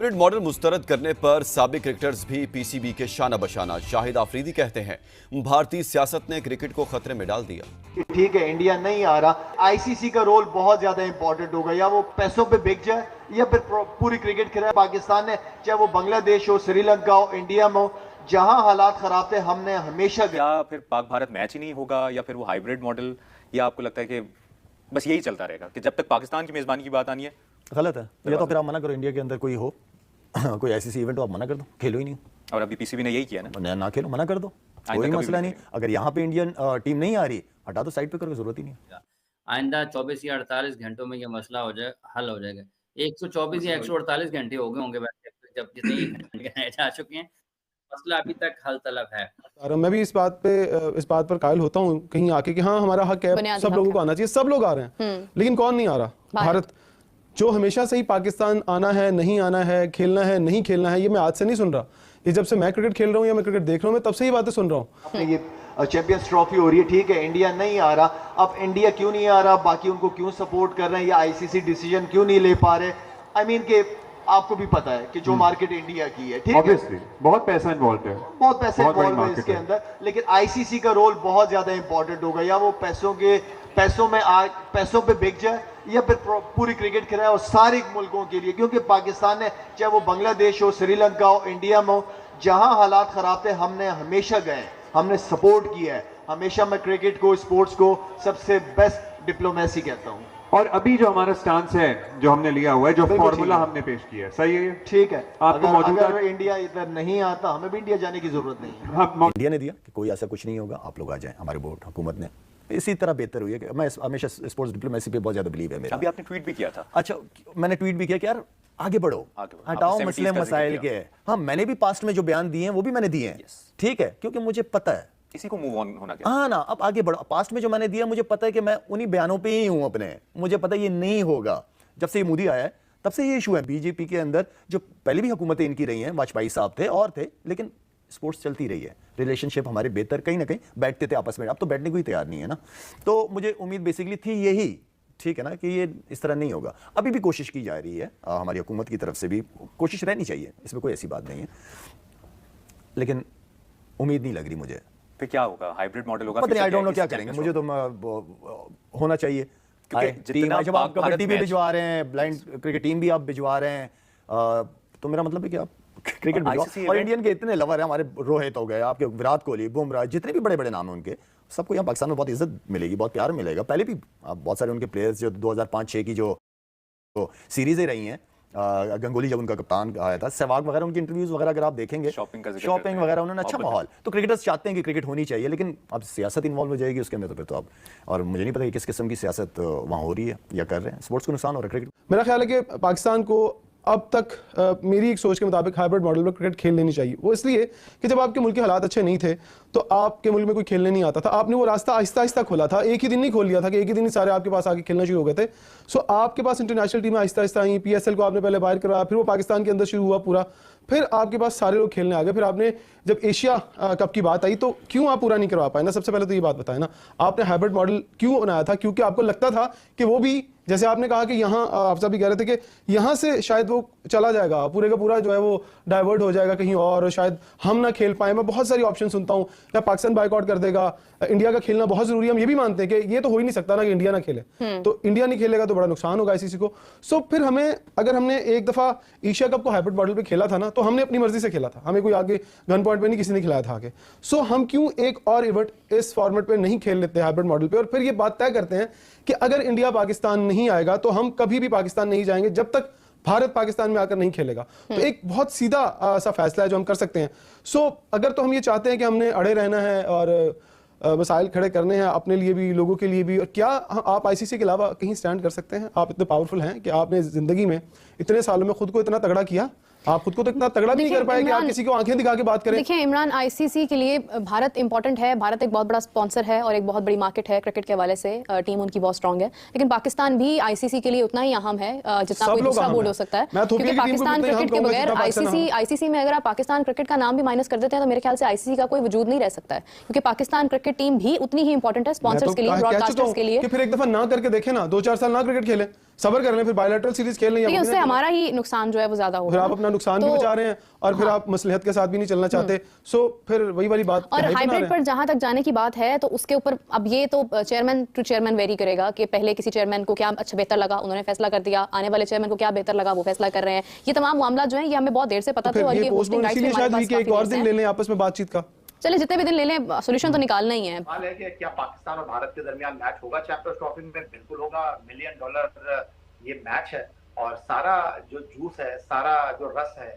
Hybrid model मुस्तरद करने पर साबिक क्रिकेटर्स भी पीसीबी के शाना बशाना। शाहिद आफरीदी कहते हैं भारतीय सियासत ने क्रिकेट को खतरे में डाल दिया। ठीक है, इंडिया नहीं आ रहा, आईसीसी का रोल बहुत ज्यादा इंपॉर्टेंट होगा, या वो पैसों पे बिक जाए या फिर पूरी क्रिकेट खिलाए। पाकिस्तान ने, चाहे वो बांग्लादेश हो, श्रीलंका हो, इंडिया में हो, जहां हालात खराब थे, हमने हमेशा क्या फिर पाक भारत मैच ही नहीं होगा, या फिर वो हाइब्रिड मॉडल, या आपको लगता है कि बस यही चलता रहेगा कि जब तक पाकिस्तान की मेजबानी की बात आनी है? गलत है ये तो। फिर आप मना करो, इंडिया के अंदर कोई हो कोई आईसीसी इवेंट हो, आप मना कर दो, खेलो ही नहीं। और अभी पीसीबी ने यही किया ना खेलो, मना कर दो, कोई मसला नहीं। अगर यहाँ पे इंडियन टीम नहीं आ रही, हटा दो, साइड पे करो, जरूरत ही नहीं। आइंदा 24 या 48 घंटों में ये मसला हो जाए, हल हो जाएगा। 124 या 148 घंटे हो गए होंगे जब जितने घंटे जा चुके हैं, मसला अभी तक हल तलब है। मैं भी इस बात पर कायल होता हूँ कहीं आके कि हाँ, हमारा हक है, सब लोगों को आना चाहिए, सब लोग आ रहे हैं, लेकिन कौन नहीं आ रहा? भारत, जो हमेशा से ही पाकिस्तान आना है, नहीं आना है, खेलना है, नहीं खेलना है, ये मैं आज से नहीं सुन रहा। ये जब से मैं क्रिकेट खेल रहा हूँ या मैं क्रिकेट देख रहा हूँ, मैं तब से ही बातें सुन रहा हूँ। ये चैंपियंस ट्रॉफी हो रही है, ठीक है, इंडिया नहीं आ रहा। अब इंडिया क्यों नहीं आ रहा, बाकी उनको क्यों सपोर्ट कर रहे हैं, या आईसीसी डिसीजन क्यों नहीं ले पा रहे? आई मीन के आपको भी पता है कि जो मार्केट इंडिया की है, ठीक है, बहुत पैसा इन्वॉल्व है, बहुत पैसा इन्वॉल्व है इसके अंदर, लेकिन आईसीसी का रोल बहुत ज्यादा इंपॉर्टेंट होगा, या वो पैसों पे बिक जाए या फिर पूरी क्रिकेट खिलाए, और सारे मुल्कों के लिए। क्योंकि पाकिस्तान ने, चाहे वो बांग्लादेश हो, श्रीलंका हो, इंडिया में हो, जहां हालात खराब थे, हमने हमेशा गए, हमने सपोर्ट किया है। हमेशा मैं क्रिकेट को, स्पोर्ट्स को सबसे बेस्ट डिप्लोमेसी कहता हूं। और अभी जो हमारा स्टांस है, जो हमने लिया हुआ है, जो फॉर्मूला हमने पेश किया है, सही है, ठीक है। आपको अगर इंडिया इधर नहीं आता, हमें भी इंडिया जाने की जरूरत नहीं है। इंडिया ने दिया कि कोई ऐसा कुछ नहीं होगा, आप लोग आ जाएं, हमारे बोर्ड हुकूमत ने इसी तरह बेहतर हुई है कि मैं हमेशा स्पोर्ट्स डिप्लोमेसी पे बहुत ज्यादा बिलीव है मेरा। अभी आपने ट्वीट भी किया था। अच्छा, मैंने ट्वीट भी किया कि यार आगे बढ़ो, हटाओ मसले मसाइल के। हाँ, मैंने भी पास्ट में जो बयान दिए हैं वो भी मैंने दिए हैं, ठीक है, क्योंकि मुझे पता है इसी को मूव ऑन होना चाहिए। हाँ ना, अब आगे बढ़ो। पास्ट में जो मैंने दिया, मुझे पता है कि मैं उन्हीं बयानों पे ही हूं अपने, मुझे पता है ये नहीं होगा। जब से ये मोदी आया है तब से ये इशू है बीजेपी के अंदर। जो पहले भी हुकूमतें इनकी रही हैं, वाजपेयी साहब थे और थे, लेकिन स्पोर्ट्स चलती रही है, रिलेशनशिप हमारे बेहतर, कहीं ना कहीं बैठते थे आपस में। अब तो बैठने को ही तैयार नहीं है ना। तो मुझे उम्मीद बेसिकली थी यही, ठीक है ना, कि ये इस तरह नहीं होगा। अभी भी कोशिश की जा रही है, हमारी हुकूमत की तरफ से भी कोशिश रहनी चाहिए, इसमें कोई ऐसी बात नहीं है, लेकिन उम्मीद नहीं लग रही मुझे। फिर क्या होगा? हाइब्रिड मॉडल होगा? पता नहीं, आई डोंट नो क्या करेंगे। मुझे तो होना चाहिए टीम। जब आप कबड्डी भी भिजवा रहे हैं, ब्लाइंड क्रिकेट टीम भी आप भिजवा रहे हैं, तो मेरा मतलब है कि आप क्रिकेट भिजवा। और इंडियन के इतने लवर हैं, हमारे रोहित हो गए, आपके विराट कोहली, बुमराह, जितने भी बड़े बड़े नाम हैं उनके, सबको यहाँ पाकिस्तान में बहुत इज्जत मिलेगी, बहुत प्यार मिलेगा। पहले भी बहुत सारे उनके प्लेयर्स जो 2005-6 की जो सीरीजें रही हैं, गंगोली जब उनका कप्तान आया था, सहवाग वगैरह, उनकी इंटरव्यूज वगैरह अगर आप देखेंगे, शॉपिंग वगैरह, उन्होंने अच्छा माहौल। तो क्रिकेटर्स चाहते हैं कि क्रिकेट होनी चाहिए, लेकिन अब सियासत इन्वॉल्व हो जाएगी उसके अंदर, तो फिर तो आप, और मुझे नहीं पता कि किस किस्म की सियासत वहाँ हो रही है या कर रहे हैं। स्पोर्ट्स को नुकसान हो रहा है क्रिकेट। मेरा ख्याल है कि पाकिस्तान को अब तक मेरी एक सोच के मुताबिक हाइब्रिड मॉडल में क्रिकेट खेल लेनी चाहिए। वो इसलिए कि जब आपके मुल्क के हालात अच्छे नहीं थे तो आपके मुल्क में कोई खेलने नहीं आता था, आपने वो रास्ता आहिस्ता आहिस्ता खोला था। एक ही दिन नहीं खोल लिया था कि एक ही दिन ही सारे आपके पास आके खेलना शुरू हो गए थे। सो आपके पास इंटरनेशनल टीमें आहिस्ता आहिस्ता आई, पीएसएल को आपने पहले बाहर करवाया, फिर वो पाकिस्तान के अंदर शुरू हुआ पूरा, फिर आपके पास सारे लोग खेलने आ गए। फिर आपने जब एशिया कप की बात आई तो क्यों आप पूरा नहीं करवा पाए ना? सबसे पहले तो ये बात बताए ना, आपने हाइब्रिड मॉडल क्यों बनाया था? क्योंकि आपको लगता था कि वो भी, जैसे आपने कहा कि यहाँ, आप सब भी कह रहे थे कि यहाँ से शायद वो चला जाएगा, पूरे का पूरा जो है वो डाइवर्ट हो जाएगा कहीं और, शायद हम ना खेल पाए। मैं बहुत सारी ऑप्शन सुनता हूँ, या पाकिस्तान बाइकआउट कर देगा, इंडिया का खेलना बहुत जरूरी है। हम ये भी मानते हैं कि ये तो हो ही नहीं सकता ना कि इंडिया ना खेले, तो इंडिया नहीं खेलेगा तो बड़ा नुकसान होगा आईसीसी को। सो फिर हमें, अगर हमने एक दफा एशिया कप को हाइब्रिड मॉडल पे खेला था ना, तो हमने अपनी मर्जी से खेला था, हमें कोई आगे गन पॉइंट पे नहीं किसी ने खिलाया था आगे। सो हम क्यों एक और इवेंट इस फॉर्मेट पे नहीं खेल लेते हाइब्रिड मॉडल पे, और फिर ये बात तय करते हैं कि अगर इंडिया पाकिस्तान नहीं आएगा तो हम कभी भी पाकिस्तान नहीं जाएंगे जब तक भारत पाकिस्तान में आकर नहीं खेलेगा। तो एक बहुत सीधा सा फैसला है जो हम कर सकते हैं। सो अगर तो हम ये चाहते हैं कि हमने अड़े रहना है और मसाइल खड़े करने हैं अपने लिए भी, लोगों के लिए भी, और क्या आप आईसीसी के अलावा कहीं स्टैंड कर सकते हैं? आप इतने पावरफुल हैं कि आपने जिंदगी में इतने सालों में खुद को इतना तगड़ा किया, आप खुद को तो इतना तगड़ा भी नहीं कर पाए कि आप किसी को आंखें दिखा के बात करें। देखिए इमरान, आईसीसी के लिए भारत इंपॉर्टेंट है, भारत एक बहुत बड़ा स्पॉन्सर है और एक बहुत बड़ी मार्केट है क्रिकेट के हवाले से, टीम उनकी बहुत स्ट्रांग है, लेकिन पाकिस्तान भी आईसीसी के लिए उतना ही अहम है जितना कोई दूसरा बोर्ड हो सकता है। क्योंकि पाकिस्तान क्रिकेट के बगैर आईसीसी में अगर आप पाकिस्तान क्रिकेट का नाम भी माइनस कर देते हैं तो मेरे ख्याल से आईसीसी का कोई वजूद नहीं रह सकता है, क्योंकि पाकिस्तान क्रिकेट टीम भी उतनी ही इंपॉर्टेंट है स्पॉन्सर्स के लिए, ब्रॉडकास्टर्स के लिए। फिर एक दफा ना करके देखे ना, 2-4 साल ना क्रिकेट खेले, सबर कर लें, फिर बायलैटरल सीरीज खेल लें। लेकिन उससे हमारा ही नुकसान जो है वो ज्यादा होगा, फिर आप अपना नुकसान भी बचा रहे हैं और फिर आप मसलहत के साथ भी नहीं चलना चाहते। सो फिर वही वाली बात। और हाइब्रिड पर जहां तक जाने की बात है तो उसके ऊपर अब ये तो चेयरमैन टू चेयरमैन वेरी करेगा कि पहले किसी चेयरमैन को क्या अच्छा बेहतर लगा, उन्होंने फैसला कर दिया, आने वाले चेयरमैन को क्या बेहतर लगा वो फैसला कर रहे हैं। ये तमाम मामला जो है ये हमें बहुत देर से पता था और ये होस्टिंग राइट्स में हमारे पास एक और दिन ले लें आपस में बातचीत का। चले जितने भी दिन ले लें, सोल्यूशन तो निकालना ही है। सवाल है कि क्या पाकिस्तान और भारत के दरमियान मैच होगा चैंपियंस ट्रॉफी में? बिल्कुल होगा। $1 मिलियन ये मैच है और सारा जो जूस है, सारा जो रस है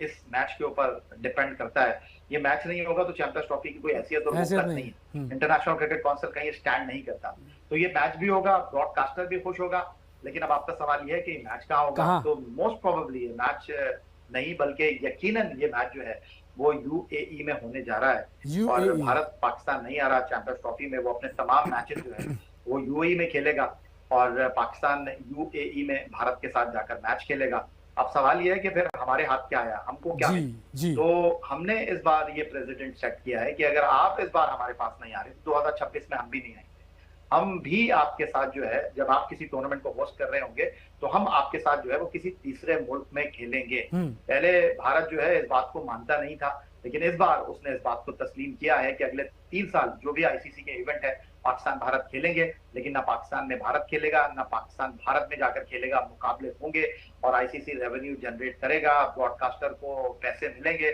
इस मैच के ऊपर डिपेंड करता है। ये मैच नहीं होगा तो चैंपियंस ट्रॉफी की कोई हैसियत और वक़्त नहीं है। इंटरनेशनल क्रिकेट काउंसिल कहीं स्टैंड नहीं करता। तो ये मैच भी होगा, ब्रॉडकास्टर भी खुश होगा। लेकिन अब आपका सवाल ये है कि मैच कहाँ होगा? तो मोस्ट प्रोबेबली ये मैच नहीं बल्कि यकीनन ये मैच जो है वो यूएई में होने जा रहा है। और भारत पाकिस्तान नहीं आ रहा चैंपियंस ट्रॉफी में। वो अपने तमाम मैचेस जो है वो यूएई में खेलेगा और पाकिस्तान यूएई में भारत के साथ जाकर मैच खेलेगा। अब सवाल ये है कि फिर हमारे हाथ क्या है, हमको क्या है? तो हमने इस बार ये प्रेसिडेंट सेट किया है कि अगर आप इस बार हमारे पास नहीं आ रहे तो 2026 में हम भी नहीं आएंगे। हम भी आपके साथ जो है जब आप किसी टूर्नामेंट को होस्ट कर रहे होंगे तो हम आपके साथ जो है वो किसी तीसरे मुल्क में खेलेंगे। पहले भारत जो है इस बात को मानता नहीं था, लेकिन इस बार उसने इस बात को तस्लीम किया है कि अगले 3 साल जो भी आईसीसी के इवेंट है पाकिस्तान भारत खेलेंगे। लेकिन ना पाकिस्तान में भारत खेलेगा ना पाकिस्तान भारत में जाकर खेलेगा। मुकाबले होंगे और आईसीसी रेवेन्यू जनरेट करेगा, ब्रॉडकास्टर को पैसे मिलेंगे।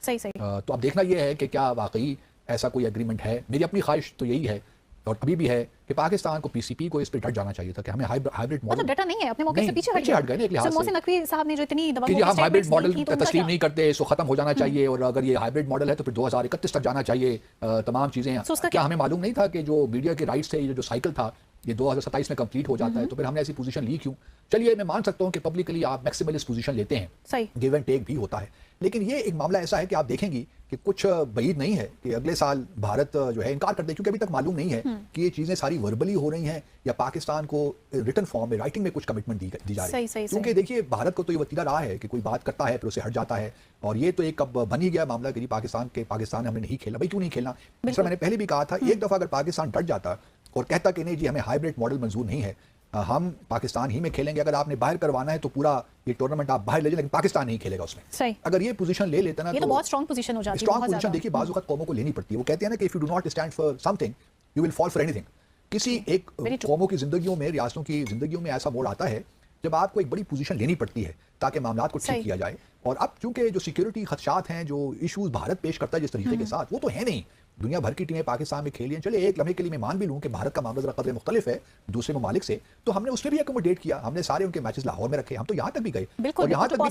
सही तो अब देखना यह है कि क्या वाकई ऐसा कोई एग्रीमेंट है। मेरी अपनी ख्वाहिश तो यही है और अभी भी है कि पाकिस्तान को पीसीपी को इस पे डट जाना चाहिए था कि हमें हाइब्रिड मॉडल मतलब डटा नहीं है, अपने मौके से पीछे हट गए। एक लिहाज से मोहसिन नकवी साहब ने जो इतनी कि हम हाइब्रिड मॉडल तस्लीम नहीं करते, इसको खत्म हो जाना चाहिए और अगर ये हाइब्रिड मॉडल है तो फिर 2031 तक जाना चाहिए। तमाम चीजें क्या हमें मालूम नहीं था कि जो मीडिया के राइट्स थे, ये जो साइकिल था ये 2027 में कंप्लीट हो जाता है, तो फिर हमने ऐसी पोजीशन ली क्यों? चलिए मैं मान सकता हूं कि पब्लिकली आप मैक्सिमलिस्ट पोजीशन लेते हैं, गिव एंड टेक भी होता है, लेकिन ये एक मामला ऐसा है कि आप देखेंगी कि कुछ बईद नहीं है कि अगले साल भारत जो है इनकार कर दे, क्योंकि अभी तक मालूम नहीं है कि ये चीजें सारी वर्बली हो रही हैं या पाकिस्तान को रिटन फॉर्म में, राइटिंग में कुछ कमिटमेंट दी जा रही है। क्योंकि देखिए भारत को तो ये वतीरा रहा है कि कोई बात करता है फिर उसे हट जाता है और ये तो एक अब बन ही गया मामला कि पाकिस्तान हमने नहीं खेला। भाई क्यों नहीं खेलना? दूसरा मैंने पहले भी कहा था, एक दफा अगर पाकिस्तान डट जाता और कहता कि नहीं जी हमें हाइब्रिड मॉडल मंजूर नहीं है, हम पाकिस्तान ही में खेलेंगे, अगर आपने बाहर करवाना है तो पूरा ये टूर्नामेंट आप बाहर ले जाए लेकिन पाकिस्तान नहीं खेलेगा उसमें। सही। अगर ये पोजीशन ले लेता ना ये तो बहुत स्ट्रांग पोजीशन हो जाती है। स्ट्रांग पोजीशन देखिए बाज़ वक़्त कौमों को लेनी पड़ती है। वो कहते हैं ना कि if you do not stand for something you will fall for anything. किसी एक कौमों की जिंदगियों में, रियासतों की जिंदगियों में ऐसा मोड़ आता है जब आपको एक बड़ी पोजीशन लेनी पड़ती है ताकि मामलात को ठीक किया जाए। और अब चूंकि जो सिक्योरिटी खदशात हैं, जो इश्यूज भारत पेश करता है जिस तरीके के साथ, वो तो है नहीं। दुनिया भर की टीमें पाकिस्तान में खेली हैं। चलिए एक लम्हे के लिए मैं मान भी लूं कि भारत का मामला जरा कदर मुख्तलिफ है दूसरे ममालिक से, तो हमने उसमें भी अकोमोडेट किया। हमने सारे उनके मैचेस लाहौर में रखे, हम तो यहाँ तक भी गए और यहाँ तक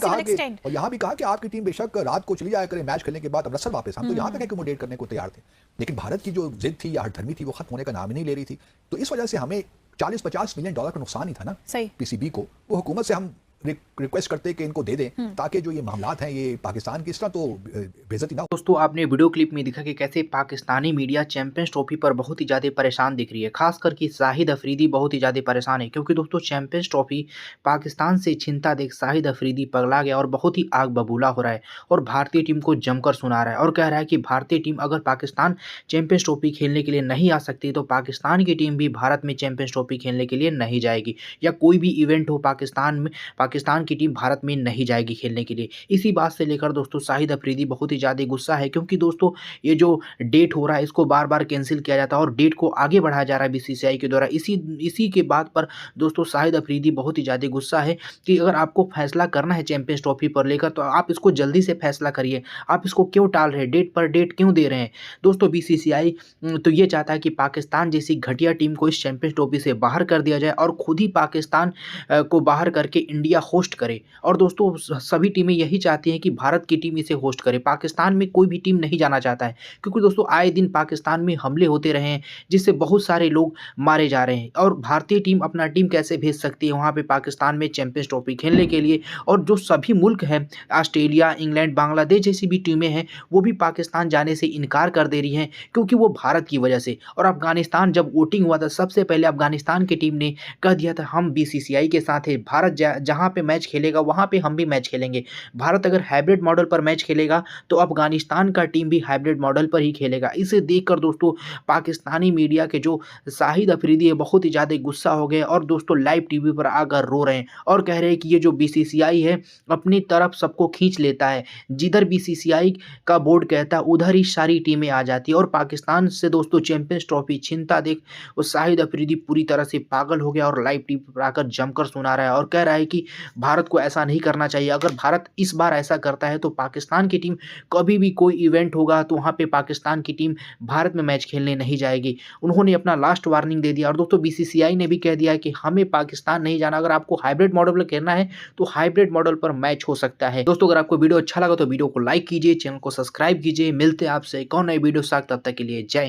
भी कहा कि आपकी टीम बेशक रात को चली जाया करे मैच खेलने के बाद अमृतसर वापस, हम तो यहाँ तक अकोमोडेट करने को तैयार थे। लेकिन भारत की जो जिद थी या हठधर्मी थी वो खत्म होने का नाम ही नहीं ले रही थी। तो इस वजह से हमें $40-50 मिलियन का नुकसान ही था ना पीसीबी को। वो हुकूमत से हम रिक्वेस्ट करते कि इनको दे दें ताकि जो ये मामलात हैं ये पाकिस्तान की इस तरह तो बेइज्जती ना हो। दोस्तों आपने वीडियो क्लिप में देखा कि कैसे पाकिस्तानी मीडिया चैंपियंस ट्रॉफी पर बहुत ही ज़्यादा परेशान दिख रही है, खासकर कि शाहिद अफरीदी बहुत ही ज़्यादा परेशान है क्योंकि दोस्तों चैंपियंस ट्रॉफी पाकिस्तान से छिनता देख शाहिद अफरीदी पगला गया और बहुत ही आग बबूला हो रहा है और भारतीय टीम को जमकर सुना रहा है और कह रहा है कि भारतीय टीम अगर पाकिस्तान चैंपियंस ट्रॉफी खेलने के लिए नहीं आ सकती तो पाकिस्तान की टीम भी भारत में चैंपियंस ट्रॉफी खेलने के लिए नहीं जाएगी, या कोई भी इवेंट हो पाकिस्तान की टीम भारत में नहीं जाएगी खेलने के लिए। इसी बात से लेकर दोस्तों शाहिद अफरीदी बहुत ही ज़्यादा गुस्सा है क्योंकि दोस्तों ये जो डेट हो रहा है इसको बार बार कैंसिल किया जाता है और डेट को आगे बढ़ाया जा रहा है बीसीसीआई के द्वारा। इसी के बात पर दोस्तों शाहिद अफरीदी बहुत ही ज़्यादा गुस्सा है कि अगर आपको फैसला करना है चैंपियंस ट्रॉफी पर लेकर तो आप इसको जल्दी से फैसला करिए, आप इसको क्यों टाल रहे हैं, डेट पर डेट क्यों दे रहे हैं। दोस्तों बीसीसीआई तो ये चाहता है कि पाकिस्तान जैसी घटिया टीम को इस चैंपियंस ट्रॉफी से बाहर कर दिया जाए और खुद ही पाकिस्तान को बाहर करके इंडिया होस्ट करे। और दोस्तों सभी टीमें यही चाहती हैं कि भारत की टीम इसे होस्ट करे, पाकिस्तान में कोई भी टीम नहीं जाना चाहता है क्योंकि दोस्तों आए दिन पाकिस्तान में हमले होते रहे हैं जिससे बहुत सारे लोग मारे जा रहे हैं और भारतीय टीम अपना टीम कैसे भेज सकती है वहाँ पे पाकिस्तान में चैंपियंस ट्रॉफी खेलने के लिए। और जो सभी मुल्क हैं ऑस्ट्रेलिया, इंग्लैंड, बांग्लादेश जैसी भी टीमें हैं वो भी पाकिस्तान जाने से इनकार कर दे रही हैं क्योंकि वो भारत की वजह से। और अफगानिस्तान जब वोटिंग हुआ था सबसे पहले अफगानिस्तान की टीम ने कह दिया था हम बीसीसीआई के साथ है, भारत जहाँ जहाँ पे मैच खेलेगा वहाँ पे हम भी मैच खेलेंगे। भारत अगर हाइब्रिड मॉडल पर मैच खेलेगा तो अफगानिस्तान का टीम भी हाइब्रिड मॉडल पर ही खेलेगा। इसे देखकर दोस्तों पाकिस्तानी मीडिया के जो शाहिद अफरीदी है बहुत ही ज़्यादा गुस्सा हो गए और दोस्तों लाइव टीवी पर आकर रो रहे हैं और कह रहे हैं कि ये जो बीसीसीआई है अपनी तरफ सबको खींच लेता है, जिधर बीसीसीआई का बोर्ड कहता है उधर ही सारी टीमें आ जाती है। और पाकिस्तान से दोस्तों चैंपियंस ट्रॉफी छीनता देख वो शाहिद अफरीदी पूरी तरह से पागल हो गया और लाइव टीवी पर आकर जमकर सुना रहा है और कह रहा है कि भारत को ऐसा नहीं करना चाहिए। अगर भारत इस बार ऐसा करता है तो पाकिस्तान की टीम कभी भी कोई इवेंट होगा तो वहाँ पे पाकिस्तान की टीम भारत में मैच खेलने नहीं जाएगी। उन्होंने अपना लास्ट वार्निंग दे दिया और दोस्तों बीसीसीआई ने भी कह दिया कि हमें पाकिस्तान नहीं जाना। अगर आपको हाइब्रिड मॉडल पर खेलना है तो हाइब्रिड मॉडल पर मैच हो सकता है। दोस्तों अगर आपको वीडियो अच्छा लगा तो वीडियो को लाइक कीजिए, चैनल को सब्सक्राइब कीजिए। मिलते हैं आपसे एक और नई वीडियो के साथ, तब तक के लिए जय।